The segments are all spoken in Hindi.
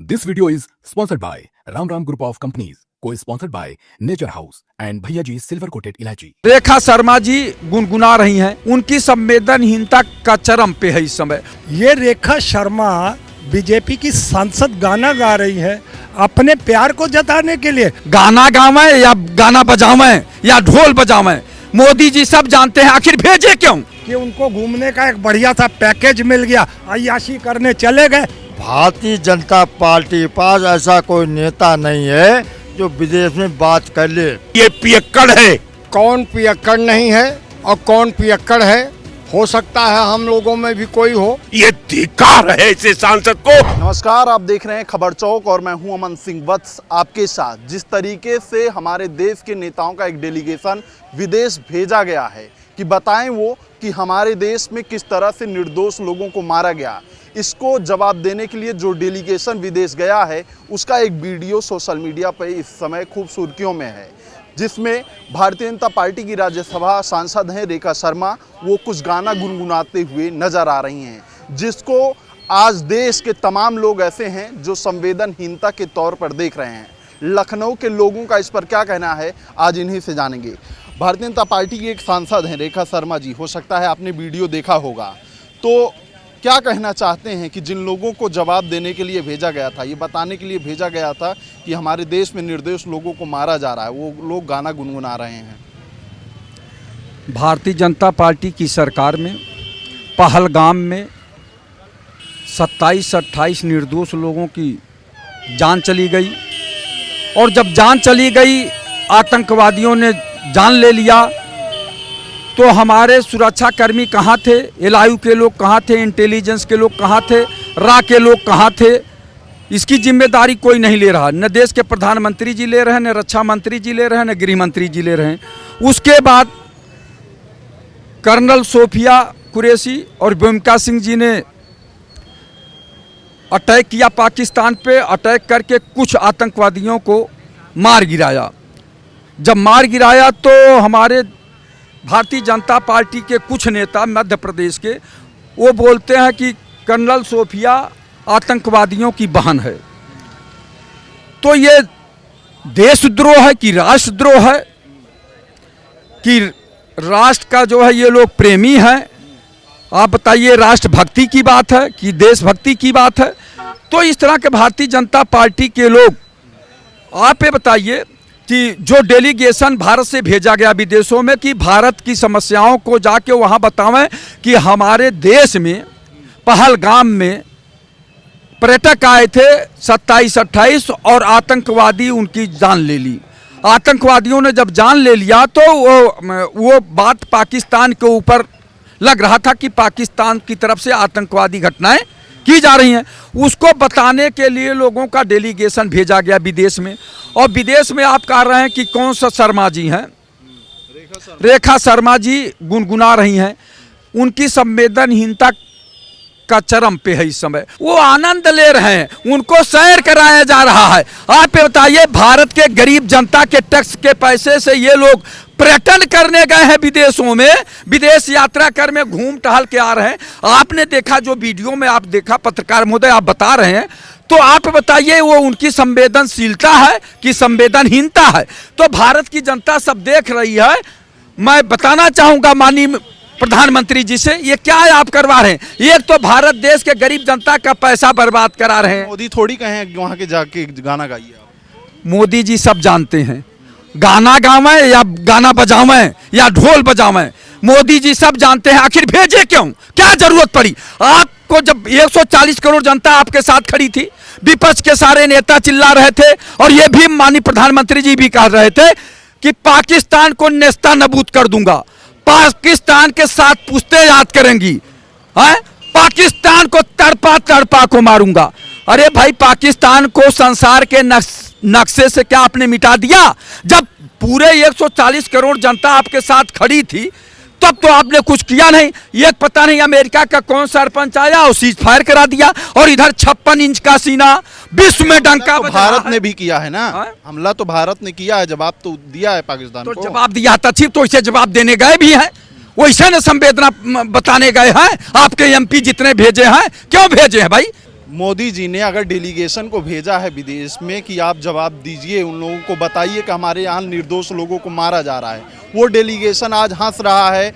This video is sponsored by Ram Ram Group of Companies, co-sponsored by Nature House and भैया जी सिल्वर कोटेड इलायची। रेखा शर्मा जी गुनगुना रही हैं, उनकी संवेदनहीनता का चरम पे है इस समय। ये रेखा शर्मा बीजेपी की सांसद गाना गा रही है अपने प्यार को जताने के लिए। गाना गावें या गाना बजावें या ढोल बजावें, मोदी जी सब जानते हैं, आखिर भेजे क्यों? कि उनको घूमने का एक बढ़िया सा पैकेज मिल गया, अय्याशी करने चले गए। भारतीय जनता पार्टी पास ऐसा कोई नेता नहीं है जो विदेश में बात कर ले। ये पियक्कड़ है। कौन पियक्कड़ नहीं है और कौन पियक्कड़ है, हो सकता है हम लोगों में भी कोई हो। ये धिक्कार है ऐसे सांसद को। नमस्कार, आप देख रहे हैं खबर चौक और मैं हूं अमन सिंह वत्स आपके साथ। जिस तरीके से हमारे देश के नेताओं का एक डेलीगेशन विदेश भेजा गया है कि बताएं वो कि हमारे देश में किस तरह से निर्दोष लोगों को मारा गया, इसको जवाब देने के लिए जो डेलीगेशन विदेश गया है उसका एक वीडियो सोशल मीडिया पर इस समय खूब सुर्खियों में है, जिसमें भारतीय जनता पार्टी की राज्यसभा सांसद हैं रेखा शर्मा, वो कुछ गाना गुनगुनाते हुए नजर आ रही हैं, जिसको आज देश के तमाम लोग ऐसे हैं जो संवेदनहीनता के तौर पर देख रहे हैं। लखनऊ के लोगों का इस पर क्या कहना है, आज इन्हीं से जानेंगे। भारतीय जनता पार्टी की एक सांसद हैं रेखा शर्मा जी, हो सकता है आपने वीडियो देखा होगा, तो क्या कहना चाहते हैं कि जिन लोगों को जवाब देने के लिए भेजा गया था, ये बताने के लिए भेजा गया था कि हमारे देश में निर्दोष लोगों को मारा जा रहा है, वो लोग गाना गुनगुना रहे हैं। भारतीय जनता पार्टी की सरकार में पहलगाम में 27-28 निर्दोष लोगों की जान चली गई, और जब जान चली गई आतंकवादियों ने जान ले लिया, तो हमारे सुरक्षाकर्मी कहाँ थे, एलआईयू के लोग कहाँ थे, इंटेलिजेंस के लोग कहाँ थे, रा के लोग कहाँ थे? इसकी जिम्मेदारी कोई नहीं ले रहा। न देश के प्रधानमंत्री जी ले रहे हैं, न रक्षा मंत्री जी ले रहे हैं, न गृह मंत्री जी ले रहे हैं। उसके बाद कर्नल सोफिया कुरैशी और भूमिका सिंह जी ने अटैक किया पाकिस्तान पे, अटैक करके कुछ आतंकवादियों को मार गिराया। जब मार गिराया तो हमारे भारतीय जनता पार्टी के कुछ नेता मध्य प्रदेश के, वो बोलते हैं कि कर्नल सोफिया आतंकवादियों की बहन है। तो ये देशद्रोह है कि राष्ट्रद्रोह है कि राष्ट्र का जो है ये लोग प्रेमी हैं? आप बताइए, राष्ट्रभक्ति की बात है कि देशभक्ति की बात है? तो इस तरह के भारतीय जनता पार्टी के लोग, आप ये बताइए कि जो डेलीगेशन भारत से भेजा गया विदेशों में कि भारत की समस्याओं को जाके वहाँ बतावें कि हमारे देश में पहलगाम में पर्यटक आए थे 27-28 और आतंकवादी उनकी जान ले ली। आतंकवादियों ने जब जान ले लिया तो वो बात पाकिस्तान के ऊपर लग रहा था कि पाकिस्तान की तरफ से आतंकवादी घटनाएं की जा रही हैं। उसको बताने के लिए लोगों का डेलीगेशन भेजा गया विदेश में, और विदेश में आप कह रहे हैं कि कौन सा शर्मा जी हैं, रेखा शर्मा जी गुनगुना रही हैं, उनकी संवेदनहीनता का चरम पे है इस समय। वो आनंद ले रहे हैं, उनको सैर कराया जा रहा है। आप बताइए, भारत के गरीब जनता के टैक्स के पैसे से ये लोग पर्यटन करने गए हैं विदेशों में, विदेश यात्रा कर में घूम टहल के आ रहे हैं। आपने देखा, जो वीडियो में आप देखा, पत्रकार महोदय आप बता रहे हैं, तो आप बताइए वो उनकी संवेदनशीलता है कि संवेदनहीनता है? तो भारत की जनता सब देख रही है। मैं बताना चाहूँगा माननीय प्रधानमंत्री जी से, ये क्या है आप करवा रहे हैं? एक तो भारत देश के गरीब जनता का पैसा बर्बाद करा रहे हैं। मोदी थोड़ी कहें वहाँ के जाके गाना गाइए आप। मोदी जी सब जानते हैं, गाना गावें या गाना बजावें या ढोल बजावें, मोदी जी सब जानते हैं, आखिर भेजे क्यों? क्या जरूरत पड़ी आपको? जब 140 करोड़ जनता आपके साथ खड़ी थी, विपक्ष के सारे नेता चिल्ला रहे थे, और ये भी माननीय प्रधानमंत्री जी भी कह रहे थे कि पाकिस्तान को नेस्ता नबूद कर दूंगा, पाकिस्तान के साथ पुश्ते याद करेंगी, है? पाकिस्तान को तड़पा तड़पा को मारूंगा। अरे भाई, पाकिस्तान को संसार के नक्शे से क्या आपने मिटा दिया? जब पूरे 140 करोड़ जनता आपके साथ खड़ी थी तब तो आपने कुछ किया नहीं। ये पता नहीं अमेरिका का कौन सरपंच आया और सीज फायर करा दिया, और इधर 56 इंच का सीना, विश्व में डंका तो भारत ने भी किया है ना हमला, तो भारत ने किया है, जवाब तो दिया है पाकिस्तान को। तो जवाब दिया था, तो इसे जवाब देने गए भी हैं, वैसे न संवेदना बताने गए हैं। आपके एमपी जितने भेजे हैं, क्यों भेजे हैं भाई? मोदी जी ने अगर डेलीगेशन को भेजा है विदेश में कि आप जवाब दीजिए, उन लोगों को बताइए कि हमारे यहाँ निर्दोष लोगों को मारा जा रहा है, वो डेलीगेशन आज हंस रहा है,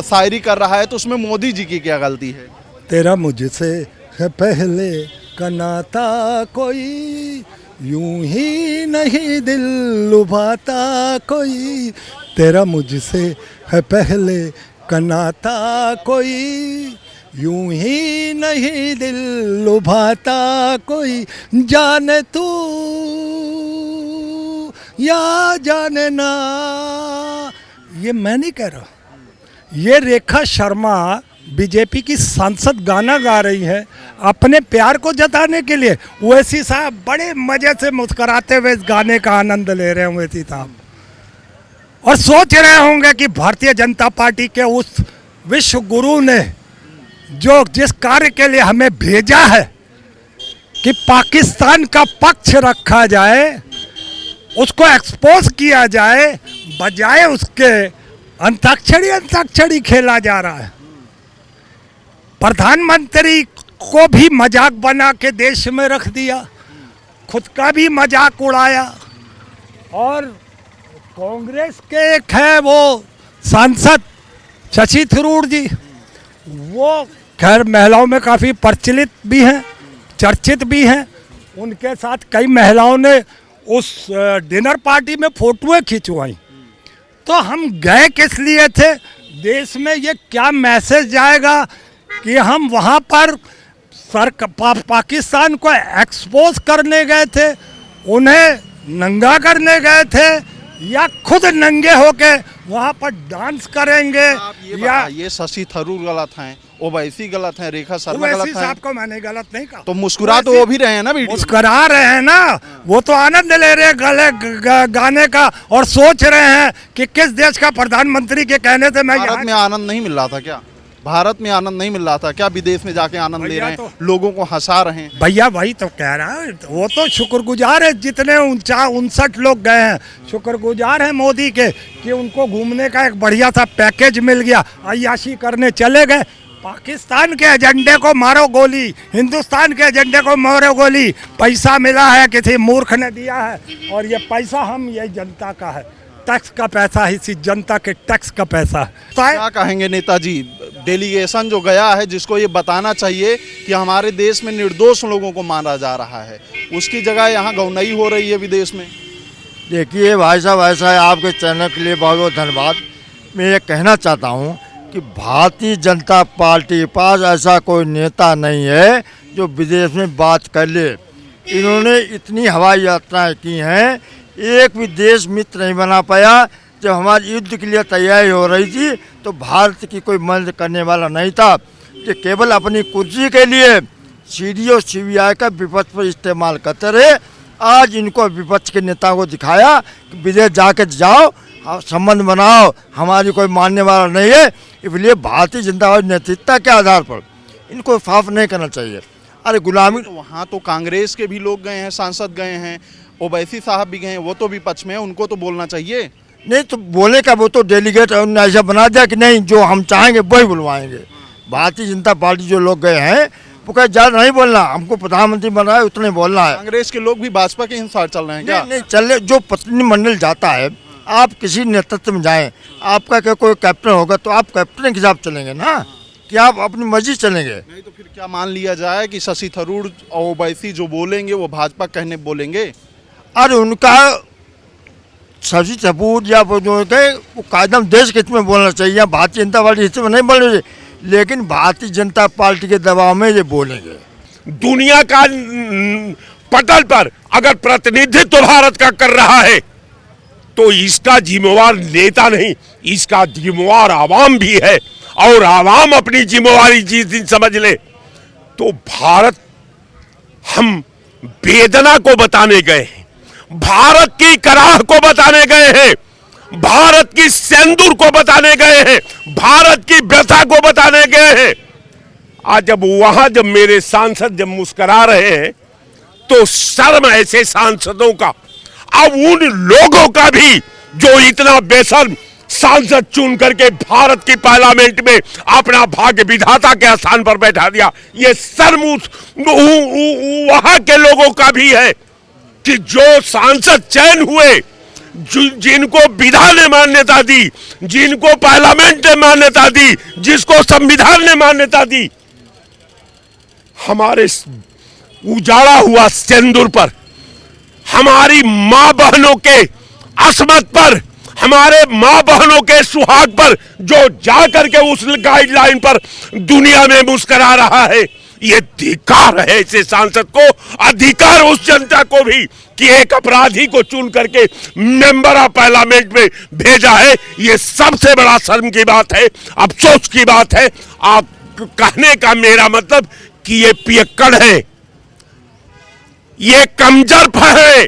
शायरी कर रहा है, तो उसमें मोदी जी की क्या गलती है? तेरा मुझसे है पहले का नाता कोई, यूं ही नहीं दिल लुभाता कोई, तेरा मुझसे है पहले का नाता कोई, यूं ही नहीं दिल लुभाता कोई, जाने तू या जाने ना। ये मैं नहीं कह रहा, ये रेखा शर्मा बीजेपी की सांसद गाना गा रही है अपने प्यार को जताने के लिए। ओवैसी साहब बड़े मजे से मुस्कुराते हुए इस गाने का आनंद ले रहे हैं ओवैसी साहब, और सोच रहे होंगे कि भारतीय जनता पार्टी के उस विश्व गुरु ने जो जिस कार्य के लिए हमें भेजा है कि पाकिस्तान का पक्ष रखा जाए, उसको एक्सपोज किया जाए, बजाय उसके अंताक्षरी खेला जा रहा है। प्रधानमंत्री को भी मजाक बना के देश में रख दिया, खुद का भी मजाक उड़ाया, और कांग्रेस के एक है वो सांसद शशि थरूर जी, वो खैर महिलाओं में काफ़ी प्रचलित भी हैं, चर्चित भी हैं, उनके साथ कई महिलाओं ने उस डिनर पार्टी में फोटोएं खिंचवाई। तो हम गए किस लिए थे? देश में ये क्या मैसेज जाएगा कि हम वहाँ पर पाकिस्तान को एक्सपोज करने गए थे, उन्हें नंगा करने गए थे, या खुद नंगे होके वहाँ पर डांस करेंगे? या ये शशि थरूर गलत हैं, ओवैसी गलत हैं, रेखा शर्मा गलत हैं? साहब को मैंने गलत नहीं कहा। तो मुस्कुरा तो वो भी रहे हैं ना, मुस्कुरा रहे हैं ना, वो तो आनंद ले रहे हैं गाने का, और सोच रहे हैं कि किस देश का प्रधानमंत्री के कहने से मैं भारत में आनंद नहीं मिल रहा था क्या? भारत में आनंद नहीं मिल रहा था क्या? विदेश में जाके आनंद ले रहे हैं, लोगों को हंसा रहे हैं। भैया वही तो कह रहा है, वो तो शुक्रगुजार है, जितने 59 लोग गए हैं शुक्रगुजार है मोदी के कि उनको घूमने का एक बढ़िया सा पैकेज मिल गया, अय्याशी करने चले गए। पाकिस्तान के एजेंडे को मारो गोली, हिंदुस्तान के एजेंडे को मारो गोली। पैसा मिला है, किसी मूर्ख ने दिया है, और ये पैसा हम ये जनता का है, टैक्स का पैसा है, इसी जनता के टैक्स का पैसा है। क्या कहेंगे नेताजी, डेलीगेशन जो गया है जिसको ये बताना चाहिए कि हमारे देश में निर्दोष लोगों को मारा जा रहा है, उसकी जगह यहाँ गौनई हो रही है विदेश में? देखिए भाई साहब, ऐसा है, आपके चैनल के लिए बहुत बहुत धन्यवाद। मैं ये कहना चाहता हूँ कि भारतीय जनता पार्टी के पास ऐसा कोई नेता नहीं है जो विदेश में बात कर ले। इन्होंने इतनी हवाई यात्राएं की हैं, एक भी देश मित्र नहीं बना पाया। जब हमारी युद्ध के लिए तैयारी हो रही थी तो भारत की कोई मदद करने वाला नहीं था। ये केवल अपनी कुर्सी के लिए सीडी और सीबीआई का विपक्ष पर इस्तेमाल करते रहे। आज इनको विपक्ष के नेताओं को दिखाया कि विदेश जाके जाओ, संबंध बनाओ, हमारी कोई मानने वाला नहीं है। इसलिए भारतीय जनता पार्टी नेतृत्व के आधार पर इनको साफ नहीं करना चाहिए। अरे गुलामी, तो वहाँ तो कांग्रेस के भी लोग गए हैं, सांसद गए हैं, ओवैसी साहब भी गए हैं, वो तो विपक्ष में है, उनको तो बोलना चाहिए। नहीं तो बोले का, वो तो डेलीगेट उन्होंने ऐसा बना दिया कि नहीं जो हम चाहेंगे वही बुलवाएंगे। भारतीय जनता पार्टी जो लोग गए हैं वो कहे ज़्यादा नहीं बोलना, हमको प्रधानमंत्री बना है उतने बोलना है। कांग्रेस के लोग भी भाजपा के हिसाब चल रहे हैं क्या? नहीं चल रहे। जो प्रतिनिधिमंडल जाता है, आप किसी नेतृत्व में जाएं, आपका क्या कोई कैप्टन होगा तो आप कैप्टन के हिसाब चलेंगे ना, कि आप अपनी मर्जी चलेंगे? नहीं तो फिर क्या मान लिया जाए कि शशि थरूर और ओवैसी जो बोलेंगे वो भाजपा कहने बोलेंगे? अरे उनका शशि थरूर या वो जो है वो कायदम देश के हित में बोलना चाहिए, भारतीय जनता पार्टी हित में नहीं बोलना चाहिए, लेकिन भारतीय जनता पार्टी के दबाव में ये बोलेंगे। दुनिया का पटल पर अगर प्रतिनिधित्व भारत का कर रहा है तो इसका जिम्मेवार नेता नहीं, इसका जिम्मेवार आवाम भी है। और आवाम अपनी जिम्मेवारी जिस दिन समझ ले तो भारत, हम वेदना को बताने गए हैं, भारत की कराह को बताने गए हैं, भारत की सिंदूर को बताने गए हैं, भारत की व्यथा को बताने गए हैं। आज जब मेरे सांसद जब मुस्कुरा रहे हैं तो शर्म ऐसे सांसदों का, अब उन लोगों का भी जो इतना बेशर्म सांसद चुन करके भारत की पार्लियामेंट में अपना भाग्य विधाता के स्थान पर बैठा दिया। ये शर्म वहां के लोगों का भी है कि जो सांसद चयन हुए, जिनको विधान ने मान्यता दी, जिनको पार्लियामेंट ने मान्यता दी, जिसको संविधान ने मान्यता दी, हमारे उजाड़ा हुआ सिंदूर पर, हमारी मां बहनों के अस्मत पर, हमारे मां बहनों के सुहाग पर जो जा करके उस गाइडलाइन पर दुनिया में मुस्कुरा रहा है, ये धिक्कार है ऐसे सांसद को, अधिकार उस जनता को भी कि एक अपराधी को चुन करके मेंबर ऑफ पार्लियामेंट में भेजा है। ये सबसे बड़ा शर्म की बात है, अफसोस की बात है। आप कहने का मेरा मतलब कि ये पियक्कड़ है, ये कमजर्फ है।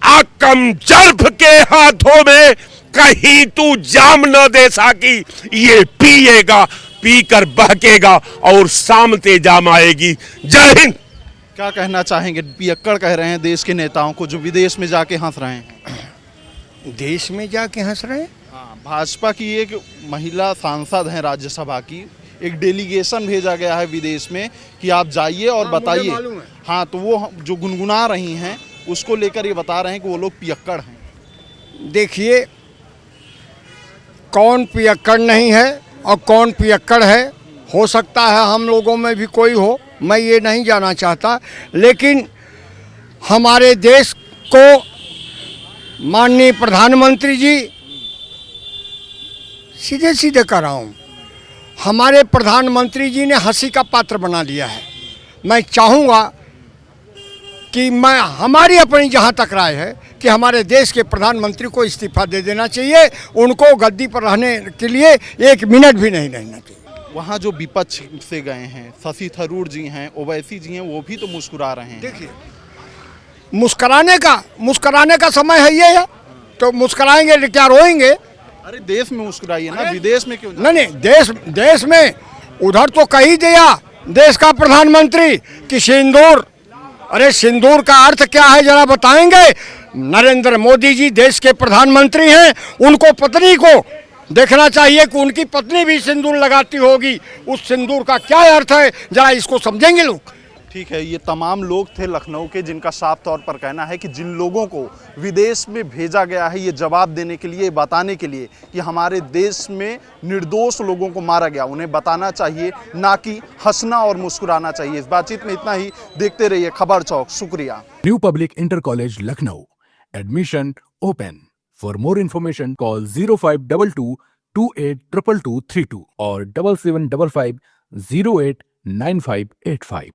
आ कमजर्फ के हाथों में कहीं तू जाम न दे सकी, ये पिएगा, पीकर बहकेगा और सामते जाम आएगी। जय हिंद। क्या कहना चाहेंगे? पियक्कड़ कह रहे हैं देश के नेताओं को जो विदेश में जाके हंस रहे हैं। देश में जाके हंस रहे हैं? हाँ, भाजपा की एक महिला सांसद हैं राज्यसभा की, एक डेलीगेशन भेजा गया है विदेश में कि आप जाइए और बताइए। हाँ, तो वो जो गुनगुना रही हैं उसको लेकर ये बता रहे हैं कि वो लोग पियक्कड़ हैं। देखिए, कौन पियक्कड़ नहीं है और कौन पियक्कड़ है, हो सकता है हम लोगों में भी कोई हो, मैं ये नहीं जाना चाहता, लेकिन हमारे देश को माननीय प्रधानमंत्री जी, सीधे सीधे कह रहा हूँ, हमारे प्रधानमंत्री जी ने हंसी का पात्र बना लिया है। मैं चाहूँगा कि हमारी अपनी जहाँ तक राय है कि हमारे देश के प्रधानमंत्री को इस्तीफा दे देना चाहिए, उनको गद्दी पर रहने के लिए एक मिनट भी नहीं रहना चाहिए। वहाँ जो विपक्ष से गए हैं, शशि थरूर जी हैं, ओवैसी जी हैं, वो भी तो मुस्कुरा रहे हैं। देखिए, मुस्कुराने का समय है ये है, तो मुस्कुराएंगे क्या रोएंगे? अरे देश में मुस्कुराइए ना, विदेश में क्यों? नहीं, देश में उधर तो कह ही दिया देश का प्रधानमंत्री कि सिंदूर। अरे सिंदूर का अर्थ क्या है जरा बताएंगे? नरेंद्र मोदी जी देश के प्रधानमंत्री हैं, उनको पत्नी को देखना चाहिए कि उनकी पत्नी भी सिंदूर लगाती होगी। उस सिंदूर का क्या अर्थ है, जरा इसको समझेंगे लोग। ठीक है, ये तमाम लोग थे लखनऊ के जिनका साफ तौर पर कहना है कि जिन लोगों को विदेश में भेजा गया है ये जवाब देने के लिए, बताने के लिए कि हमारे देश में निर्दोष लोगों को मारा गया, उन्हें बताना चाहिए, ना कि हंसना और मुस्कुराना चाहिए। इस बातचीत में इतना ही। देखते रहिए खबर चौक। शुक्रिया। New public inter college Lucknow, admission open. For more information call 0522 282232 और 7755 089585।